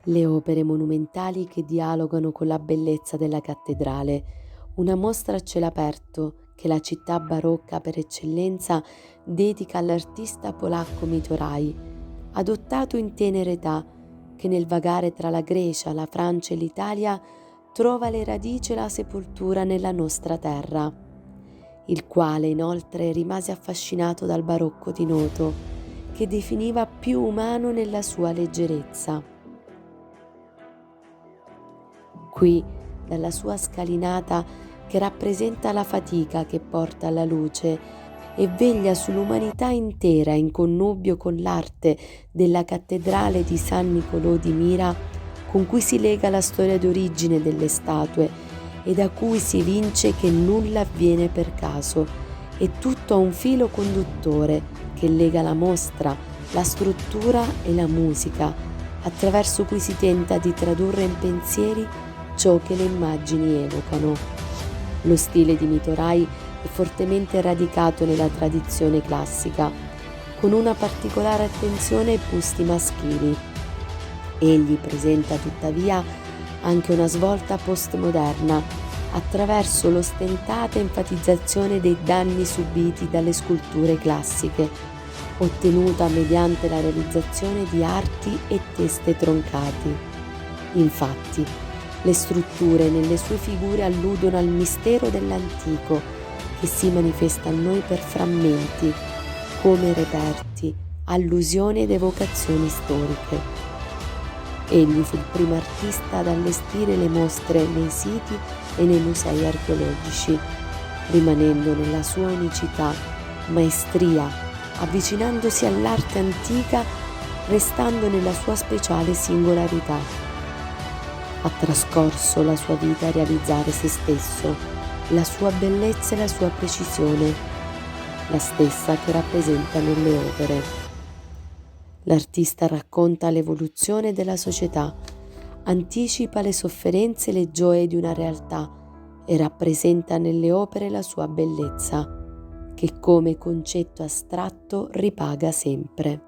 Le opere monumentali che dialogano con la bellezza della cattedrale, una mostra a cielo aperto che la città barocca per eccellenza dedica all'artista polacco Mitorai, adottato in tenera età, che nel vagare tra la Grecia, la Francia e l'Italia trova le radici e la sepoltura nella nostra terra, il quale inoltre rimase affascinato dal barocco di Noto, che definiva più umano nella sua leggerezza. Qui, dalla sua scalinata che rappresenta la fatica che porta alla luce e veglia sull'umanità intera in connubio con l'arte della cattedrale di San Nicolò di Mira, con cui si lega la storia d'origine delle statue e da cui si evince che nulla avviene per caso e tutto ha un filo conduttore che lega la mostra, la struttura e la musica, attraverso cui si tenta di tradurre in pensieri ciò che le immagini evocano. Lo stile di Mitorai è fortemente radicato nella tradizione classica, con una particolare attenzione ai busti maschili. Egli presenta tuttavia anche una svolta postmoderna attraverso l'ostentata enfatizzazione dei danni subiti dalle sculture classiche, ottenuta mediante la realizzazione di arti e teste troncati. Infatti, le strutture nelle sue figure alludono al mistero dell'antico che si manifesta a noi per frammenti, come reperti, allusioni ed evocazioni storiche. Egli fu il primo artista ad allestire le mostre nei siti e nei musei archeologici, rimanendo nella sua unicità, maestria, avvicinandosi all'arte antica, restando nella sua speciale singolarità. Ha trascorso la sua vita a realizzare se stesso, la sua bellezza e la sua precisione, la stessa che rappresenta nelle opere. L'artista racconta l'evoluzione della società, anticipa le sofferenze e le gioie di una realtà e rappresenta nelle opere la sua bellezza, che come concetto astratto ripaga sempre.